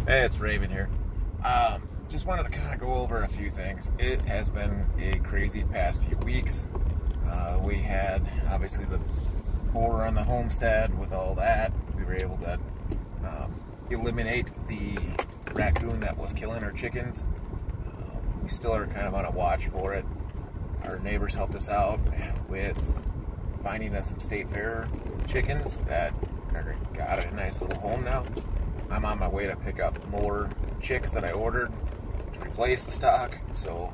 Hey, it's Raven here. Just wanted to kind of go over a few things. It has been a crazy past few weeks. We had, obviously, the horror on the homestead with all that. We were able to eliminate the raccoon that was killing our chickens. We still are kind of on a watch for it. Our neighbors helped us out with finding us some state fair chickens that got a nice little home now. I'm on my way to pick up more chicks that I ordered to replace the stock. So,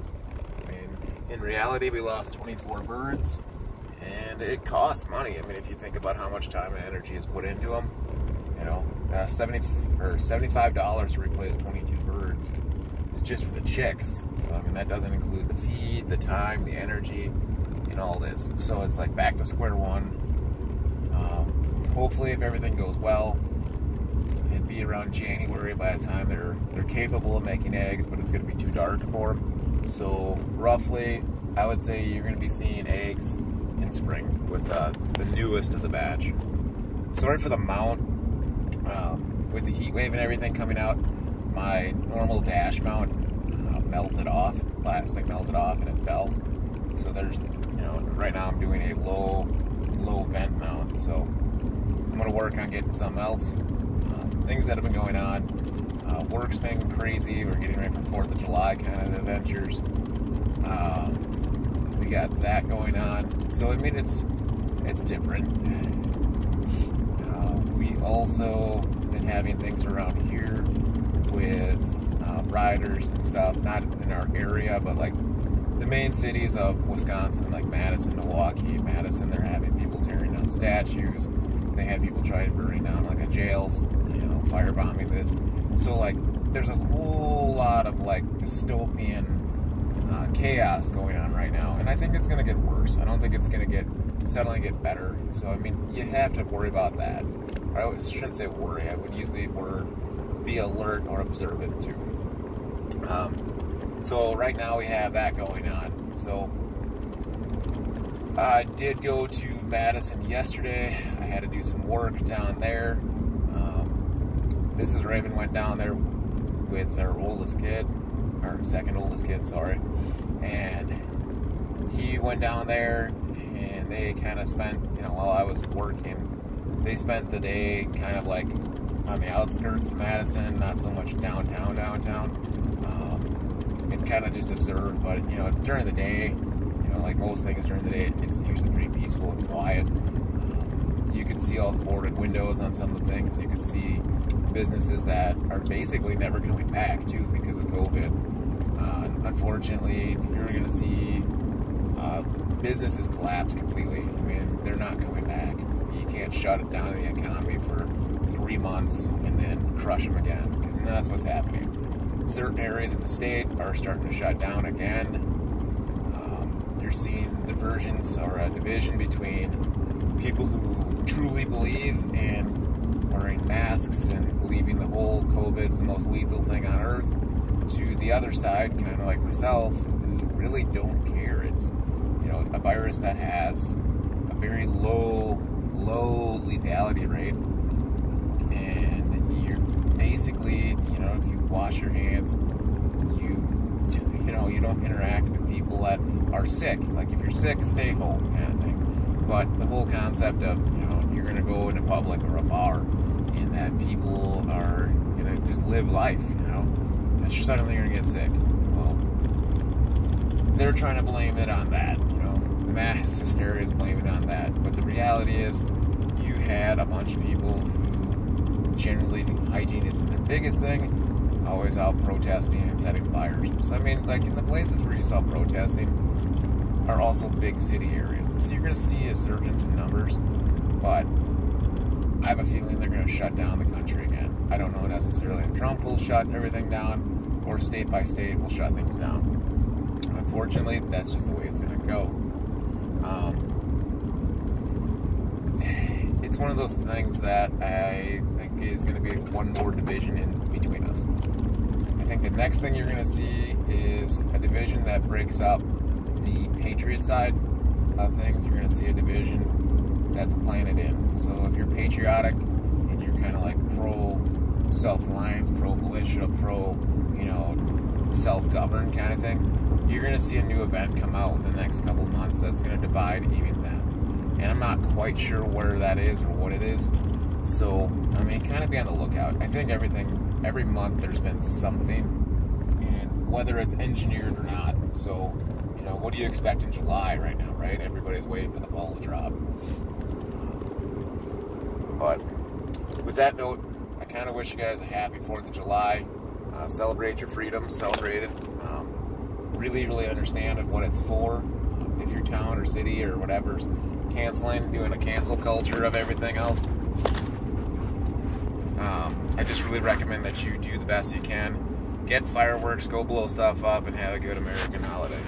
I mean, in reality, we lost 24 birds, and it costs money. I mean, if you think about how much time and energy is put into them, you know, $75 to replace 22 birds is just for the chicks. So, I mean, that doesn't include the feed, the time, the energy, and all this. So it's like back to square one. Hopefully, if everything goes well, it'd be around January by the time they're capable of making eggs, but it's going to be too dark for them. So roughly, I would say you're going to be seeing eggs in spring with the newest of the batch. Sorry for the mount. With the heat wave and everything coming out, my normal dash mount melted off. Plastic melted off and it fell. So there's, you know, right now I'm doing a low vent mount. So I'm going to work on getting something else. Things that have been going on. Work's been crazy. We're getting ready for 4th of July kind of adventures. We got that going on. So, I mean, it's different. We also been having things around here with riders and stuff. Not in our area, but like the main cities of Wisconsin, like Madison, Milwaukee. Madison, they're having people tearing down statues. They had people trying to burn down like a jails, you know, firebombing this. So like, there's a whole lot of like dystopian chaos going on right now, and I think it's gonna get worse. I don't think it's gonna suddenly get better. So I mean, you have to worry about that. I shouldn't say worry. I would use the word be alert or observant too. So right now we have that going on. So I did go to Madison yesterday. I had to do some work down there. Mrs. Raven went down there with our oldest kid, our second oldest kid, sorry. And he went down there and they kind of spent, you know, while I was working, they spent the day kind of like on the outskirts of Madison, not so much downtown, and kind of just observed. But, you know, during the day, like most things during the day, it's usually pretty peaceful and quiet. You could see all the boarded windows on some of the things. You could see businesses that are basically never coming back too because of COVID. Unfortunately, you're going to see businesses collapse completely. I mean, they're not coming back. You can't shut it down in the economy for 3 months and then crush them again, because that's what's happening. Certain areas of the state are starting to shut down again. You're seeing divergence or a division between people who truly believe in wearing masks and believing the whole COVID's the most lethal thing on earth, to the other side, kind of like myself, who really don't care. It's, you know, a virus that has a very low lethality rate, and you're basically, you know, if you wash your hands, you don't interact with people that are sick. Like, if you're sick, stay home kind of thing. But the whole concept of, you know, you're going to go into public or a bar and that people are going to just live life, you know, that you're suddenly going to get sick. Well, they're trying to blame it on that, you know. The mass hysteria is blaming it on that. But the reality is, you had a bunch of people who generally hygiene isn't their biggest thing, always out protesting and setting fires. So, I mean, like, in the places where you saw protesting are also big city areas. So you're going to see a surge in numbers, but I have a feeling they're going to shut down the country again. I don't know necessarily if Trump will shut everything down or state by state will shut things down. Unfortunately, that's just the way it's going to go. It's one of those things that I think is going to be one more division in between us. I think the next thing you're going to see is a division that breaks up the patriot side of things. You're going to see a division that's planted in. So if you're patriotic and you're kind of like pro self-reliance, pro-militia, self-govern kind of thing, you're going to see a new event come out within the next couple of months that's going to divide even that. And I'm not quite sure where that is or what it is. So, I mean, kind of be on the lookout. I think every month there's been something, and whether it's engineered or not. So, what do you expect in July right now, right? Everybody's waiting for the ball to drop. But with that note, I kind of wish you guys a happy 4th of July. Celebrate your freedom, celebrate it. Really, really understand what it's for. If your town or city or whatever's canceling, doing a cancel culture of everything else, I just really recommend that you do the best you can. Get fireworks, go blow stuff up, and have a good American holiday.